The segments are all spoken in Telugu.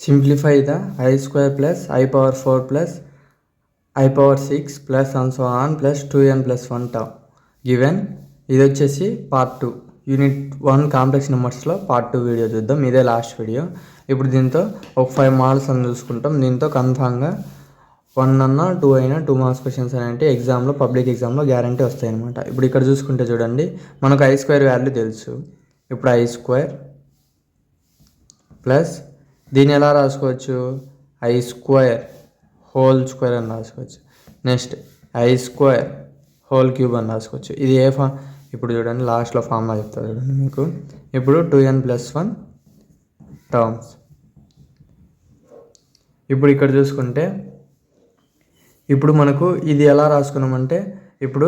Simplify the i square plus i power 4 plus i power 6 plus and so on plus 2n plus 1 term given. ఇది వచ్చేసి పార్ట్ 2 యూనిట్ 1 కాంప్లెక్స్ నెంబర్స్లో పార్ట్ 2 వీడియో చూద్దాం. ఇదే లాస్ట్ వీడియో. ఇప్పుడు దీంతో ఒక 5 మోడల్స్ అని చూసుకుంటాం. దీంతో కన్ఫామ్గా 1 అన్నా 2 అయినా 2 మార్క్స్ క్వశ్చన్స్ అనేవి ఎగ్జామ్లో పబ్లిక్ ఎగ్జామ్లో గ్యారంటీ వస్తాయి అనమాట. ఇప్పుడు ఇక్కడ చూసుకుంటే చూడండి, మనకు ఐ స్క్వేర్ వాల్యూ తెలుసు. ఇప్పుడు ఐ స్క్వేర్ ప్లస్ దీన్ని ఎలా రాసుకోవచ్చు, ఐ స్క్వేర్ హోల్ స్క్వేర్ అని రాసుకోవచ్చు. Next I square whole cube అని రాసుకోవచ్చు. ఇది ఏ ఫామ్, ఇప్పుడు చూడండి లాస్ట్లో ఫార్ములా చెప్తారు చూడండి మీకు. ఇప్పుడు 2n ప్లస్ 1 టర్మ్స్. ఇప్పుడు ఇక్కడ చూసుకుంటే ఇప్పుడు మనకు ఇది ఎలా రాసుకున్నామంటే, ఇప్పుడు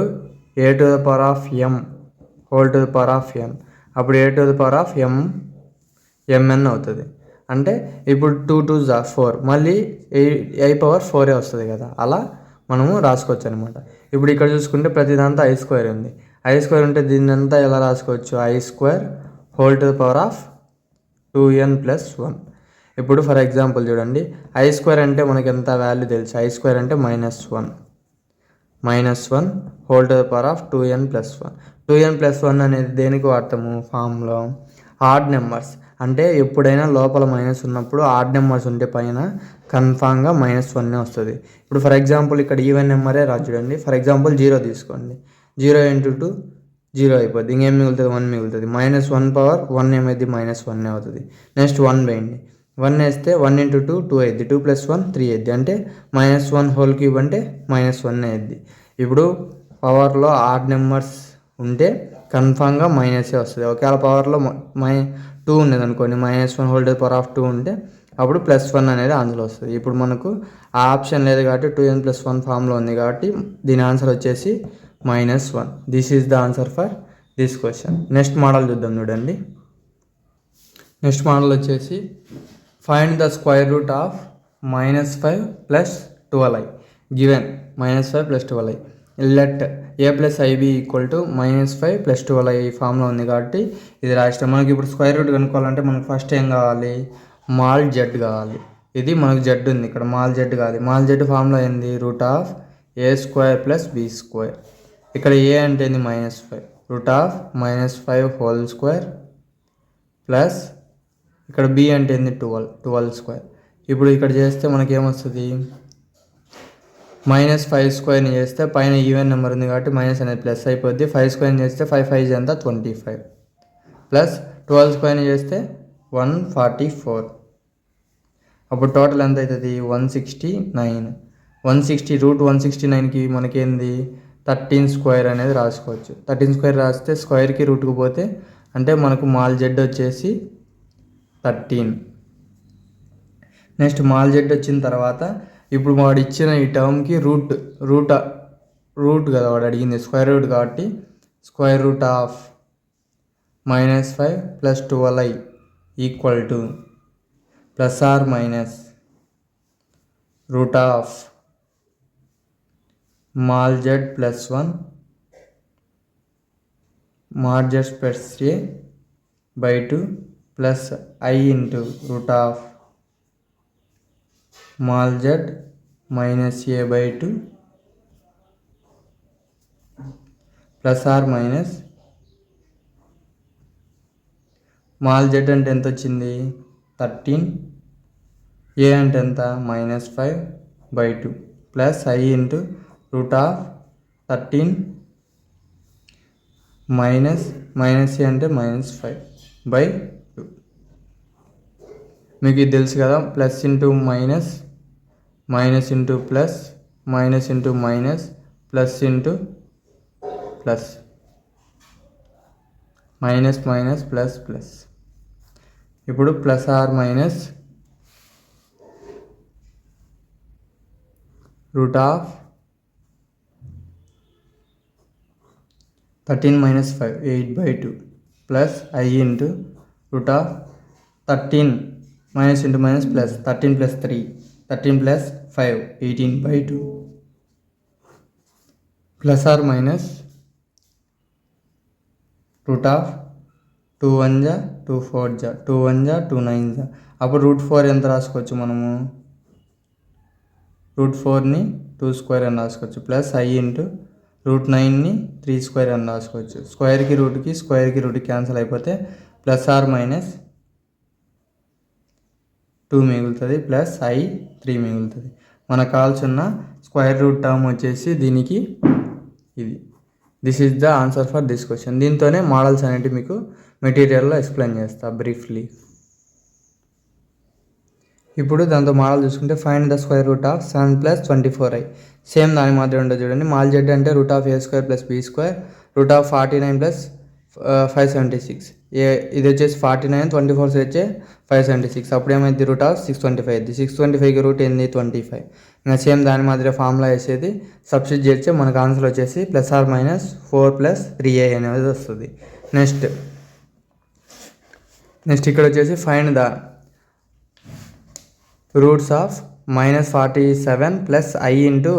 a to the power of m whole to the power of n, అప్పుడు a to the power of m n అవుతుంది. అంటే ఇప్పుడు 2 2 4 మళ్ళీ ఐ పవర్ 4 వస్తుంది కదా, అలా మనము రాసుకోవచ్చు అనమాట. ఇప్పుడు ఇక్కడ చూసుకుంటే ప్రతిదాంతా ఐ స్క్వేర్ ఉంది. ఐ స్క్వేర్ ఉంటే దీన్ని అంతా ఎలా రాసుకోవచ్చు, I square whole to the power of 2n plus 1. ఇప్పుడు ఫర్ ఎగ్జాంపుల్ చూడండి, ఐ స్క్వేర్ అంటే మనకి ఎంత వాల్యూ తెలుసు, ఐ స్క్వేర్ అంటే -1 whole to the power of 2n plus 1. 2n plus 1 అనేది దేనికి వాడతాము ఫామ్లో, ఆడ్ నెంబర్స్. అంటే ఎప్పుడైనా లోపల మైనస్ ఉన్నప్పుడు ఆడ్ నెంబర్స్ ఉంటే పైన కన్ఫామ్గా -1 వస్తుంది. ఇప్పుడు ఫర్ ఎగ్జాంపుల్ ఇక్కడ ఈవెన్ నెంబరే రాదు చూడండి. ఫర్ ఎగ్జాంపుల్ 0 తీసుకోండి, 0 × 2 0 అయిపోద్ది. ఇంకేం మిగులుతుంది, 1 మిగులుతుంది. -1 పవర్ 1 ఏమైంది, -1 అవుతుంది. నెక్స్ట్ 1 వేయండి, 1 వేస్తే 1 × 2 2 అయింది, 2 + 1 3 అయింది. అంటే -1 హోల్ క్యూబ్ అంటే -1 అయింది. ఇప్పుడు పవర్లో ఆడ్ నెంబర్స్ ఉంటే కన్ఫామ్గా మైనసే వస్తుంది. ఒకవేళ పవర్లో 2 ఉండేది అనుకోండి, -1 whole to the power of 2 ఉంటే అప్పుడు +1 అనేది ఆన్సర్ వస్తుంది. ఇప్పుడు మనకు ఆ ఆప్షన్ లేదు కాబట్టి 2n + 1 ఫామ్లో ఉంది కాబట్టి దీని ఆన్సర్ వచ్చేసి -1. This is the answer for this question. Next model చూద్దాం చూడండి. నెక్స్ట్ మోడల్ వచ్చేసి find the square root of -5 + 12i given. -5 + 12i let a + ib = -5 + 12i ఈ ఫామ్లో ఉంది కాబట్టి ఇది రాష్ట్రం. మనకి ఇప్పుడు స్క్వేర్ రూట్ కనుక్కోవాలంటే మనకు ఫస్ట్ ఏం కావాలి, మాల్ జెడ్ కావాలి. ఇది మనకు జెడ్ ఉంది, ఇక్కడ మాల్ జెడ్ కావాలి. మాల్ జెడ్ ఫామ్లో ఏంది, √a² + b². ఇక్కడ a అంటే ఏంది, -5, √−5 హోల్ స్క్వేర్ ప్లస్ ఇక్కడ b అంటే ఏంది, 12² ఇప్పుడు ఇక్కడ చేస్తే మనకి ఏమొస్తుంది, -5² చేస్తే పైన ఈవెన్ నెంబర్ ఉంది కాబట్టి మైనస్ అనేది ప్లస్ అయిపోద్ది. 5² చేస్తే 5 5 ఎంత 25 ప్లస్ 12² చేస్తే 144. అప్పుడు టోటల్ ఎంత అవుతుంది, 169. 169కి మనకేంది 13² అనేది రాసుకోవచ్చు. 13² రాస్తే స్క్వేర్కి రూట్కి పోతే అంటే మనకు మాల్ జెడ్ వచ్చేసి 13. నెక్స్ట్ మాల్ జెడ్ వచ్చిన తర్వాత ఇప్పుడు వాడు ఇచ్చిన ఈ టర్మ్కి రూట్ కదా వాడు అడిగింది, స్క్వేర్ రూట్ కాబట్టి square root of -5 + 12i = ± root of mall Z + 1 mall Z + a/2 plus i × root of mall Z -a/2 ± mall Z అంటే ఎంత వచ్చింది 13, a అంటే ఎంత -5/2 plus i × root of 13 minus a అంటే -5/2. మీకు ఇది తెలుసు కదా, plus into minus, minus into plus, minus into minus, plus into plus, minus minus plus plus. ఇప్పుడు ± root of 13 - 5 8/2 plus i × root of 13 minus into minus plus 13 + 3 13 + 5 18/2 ± root of 2 1 = 2 4 = 2 1 = 2 9 అప్పుడు √4 ఎంత రాసుకోవచ్చు మనము, √4ని 2 స్క్వేర్ అని రాసుకోవచ్చు, ప్లస్ I ఇంటూ √9ని 3 స్క్వేర్ అని రాసుకోవచ్చు. స్క్వేర్కి రూట్కి క్యాన్సిల్ అయిపోతే ప్లస్ ఆర్ మైనస్ 2 మిగులుతుంది, ప్లస్ I 3 మిగులుతుంది. మనకు కావాల్సిన స్క్వేర్ రూట్ టర్మ్ వచ్చేసి దీనికి ఇది. This is the answer for this question. దీంతోనే మోడల్స్ అనేవి మీకు మెటీరియల్లో ఎక్స్ప్లెయిన్ చేస్తా బ్రీఫ్లీ. ఇప్పుడు దాంతో మోడల్ చూసుకుంటే find the square root of 7 + 24i. Same దాని మాదిరి ఉంటుంది చూడండి. మాల్ జెడ్ అంటే √a² + b² √49 + 576. ఇది వచ్చేసి 49, 24 వచ్చే 576. అప్పుడు ఏమైంది √625. 625కి రూట్ ఏంది 25. ఇంకా సేమ్ దాని మాదిరి ఫార్ములా వేసేది సబ్స్టిట్యూట్ చేస్తే మనకు ఆన్సర్ వచ్చేసి +or -4 + 3i అనేది వస్తుంది. నెక్స్ట్ ఇక్కడ వచ్చేసి find the roots of -47 + I into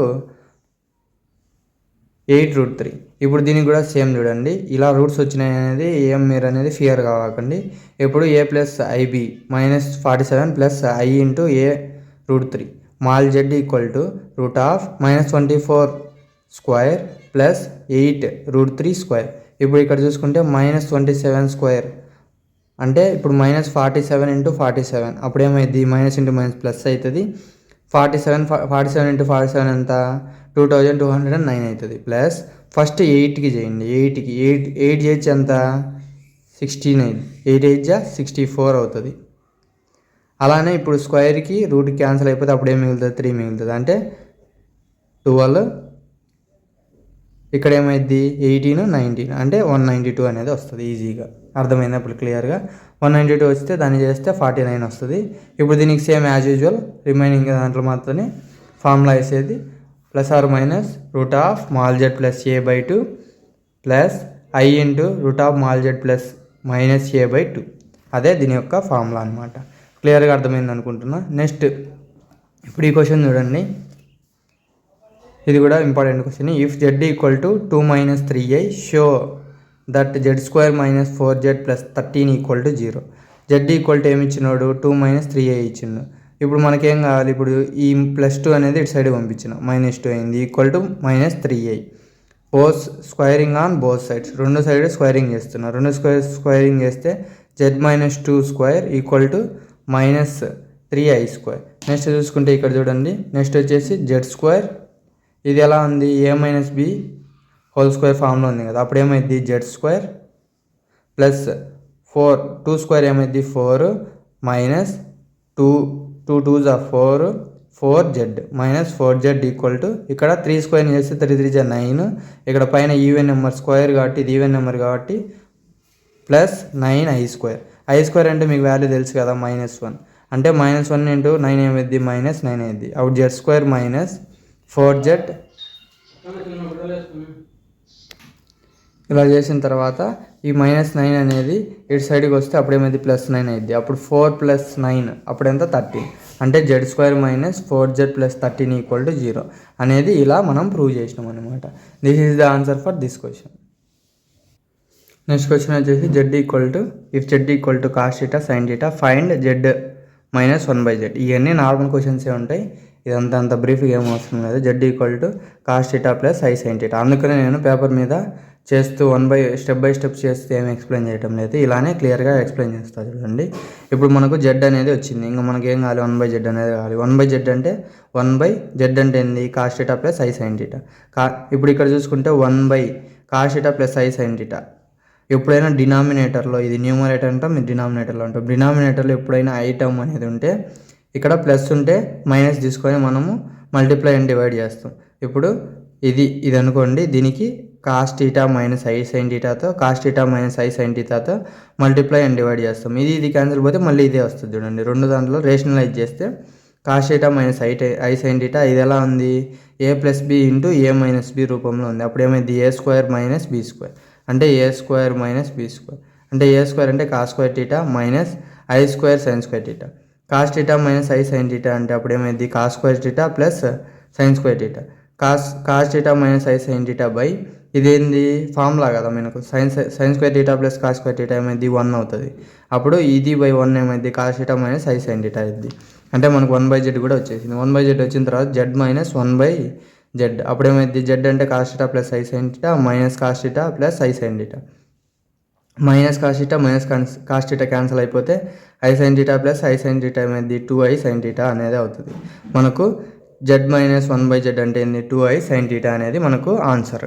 8√3. ఇప్పుడు దీనికి కూడా సేమ్ చూడండి. ఇలా రూట్స్ వచ్చినాయి అనేది ఏం మీరు అనేది ఫియర్ కావకండి. ఇప్పుడు a + IB -47 + I into a√3 mall Z equal to √−24² + 8√3². ఇప్పుడు ఇక్కడ చూసుకుంటే -27² అంటే ఇప్పుడు -47 × 47 అప్పుడు ఏమైంది మైనస్ ఇంటూ మైనస్ ప్లస్ అవుతుంది. 47 × 47 ఎంత 2209 అవుతుంది. ప్లస్ ఫస్ట్ 8కి చేయండి. 8 చేయొచ్చు ఎంత 69. 8 8 64 అవుతుంది. అలానే ఇప్పుడు స్క్వేర్కి రూట్ క్యాన్సిల్ అయిపోతే అప్పుడు ఏం మిగులుతుంది 3 మిగులుతుంది. అంటే 12 ఇక్కడ ఏమైంది 18 19 అంటే 192 అనేది వస్తుంది. ఈజీగా అర్థమైనప్పుడు క్లియర్గా 192 వస్తే దాన్ని చేస్తే 49 వస్తుంది. ఇప్పుడు దీనికి సేమ్ యాజ్ యూజువల్ రిమైనింగ్ దాంట్లో మాత్రమే ఫార్ములా వేసేది +or -√mall Z + a/2 plus I into √mall Z + -a/2. అదే దీని యొక్క ఫార్ములా అనమాట. క్లియర్గా అర్థమైంది అనుకుంటున్నా. నెక్స్ట్ ఇప్పుడు ఈ క్వశ్చన్ చూడండి. ఇది కూడా important question. If z = 2 - 3i show that z² - 4z + 13 = 0. z equal ఏమి ఇచ్చినాడు 2 - 3i ఇచ్చిండు. ఇప్పుడు మనకేం కావాలి, ఇప్పుడు ఈ +2 అనేది ఇటు సైడ్ పంపించిన -2 అయింది equal to -3i. Squaring on both sides, రెండు సైడ్ స్క్వేరింగ్ చేస్తున్నా. రెండు స్క్వేరింగ్ చేస్తే z - 2² equal to -3i². Next చూసుకుంటే ఇక్కడ చూడండి. నెక్స్ట్ వచ్చేసి z². ఇది ఎలా ఉంది a - b హోల్ స్క్వేర్ ఫామ్లో ఉంది కదా. అప్పుడు ఏమైంది z² ప్లస్ 4 2² ఏమైంది 4 minus 2 2 2s 4 4z -4z equal to ఇక్కడ 3² చేస్తే 3 3 9. ఇక్కడ పైన ఈవెన్ నెంబర్ స్క్వేర్ కాబట్టి ఇది ఈవెన్ నెంబర్ కాబట్టి ప్లస్ 9i². i² అంటే మీకు వాల్యూ తెలుసు కదా -1 అంటే -1 × 9 ఏమైంది -9 అయింది. అప్పుడు z² -4z ఇలా చేసిన తర్వాత ఈ -9 అనేది ఇటు సైడ్కి వస్తే అప్పుడు ఏమైంది +9 అయింది. అప్పుడు 4 + 9 అప్పుడు ఎంత 13 అంటే z² - 4z + 13 = 0 అనేది ఇలా మనం ప్రూవ్ చేసినాం అనమాట. This is the answer for this question. Next question వచ్చేసి if z = cos θ sin θ find z - 1/z. ఇవన్నీ నార్మల్ క్వశ్చన్సే ఉంటాయి. ఇదంతా అంత బ్రీఫ్గా ఏం అవసరం లేదు. z = cos θ + I sin θ. అందుకనే నేను పేపర్ మీద చేస్తూ స్టెప్ బై స్టెప్ చేస్తే ఏమి ఎక్స్ప్లెయిన్ చేయడం లేదు. ఇలానే క్లియర్గా ఎక్స్ప్లెయిన్ చేస్తాను చూడండి. ఇప్పుడు మనకు z అనేది వచ్చింది. ఇంకా మనకి ఏం కావాలి 1/z అనేది కావాలి. 1/z అంటే 1/z అంటే ఏంది cos θ + I sin θ. ఇప్పుడు ఇక్కడ చూసుకుంటే 1/cos θ + I sin θ. ఎప్పుడైనా డినామినేటర్లో ఇది న్యూమరేటర్ అంటాం, ఇది డినామినేటర్లో అంటాం. డినామినేటర్లో ఎప్పుడైనా ఐటమ్ అనేది ఉంటే ఇక్కడ ప్లస్ ఉంటే మైనస్ తీసుకొని మనము మల్టిప్లై అండ్ డివైడ్ చేస్తాం. ఇప్పుడు ఇది అనుకోండి. దీనికి cos θ - I sin θతో cos θ - I sin θతో మల్టిప్లై అండ్ డివైడ్ చేస్తాం. ఇది క్యాన్సిల్ పోతే మళ్ళీ ఇదే వస్తుంది చూడండి. రెండు దాంట్లో రేషనలైజ్ చేస్తే cos θ - I sin θ ఇది ఎలా ఉంది a + b × a - b రూపంలో ఉంది. అప్పుడు ఏమైంది a² - b² అంటే a² - b² అంటే a² అంటే cos² θ - I² sin² θ. cos θ - I sin θ అంటే అప్పుడు ఏమైంది cos² θ + sin² θ. Cos theta minus i sine theta by ఇదేంది ఫార్ములా కదా మనకు sine square theta plus cos square theta ఏమైంది 1 అవుతుంది. అప్పుడు ఇది బై 1 ఏమైంది cos theta minus i sine theta అయింది. అంటే మనకు 1/z కూడా వచ్చేసింది. 1/z వచ్చిన తర్వాత z మైనస్ 1/z అప్పుడు ఏమైంది z అంటే cos theta plus i sine theta minus cos theta plus i sine theta minus cos theta minus cos theta cancel అయిపోతే i sine theta plus i sine theta ఏమైంది 2i సైన్ టీటా అనేది అవుతుంది. మనకు z మైనస్ 1/z అంటే ఏంది 2i సైన్ టీటా అనేది మనకు ఆన్సర్.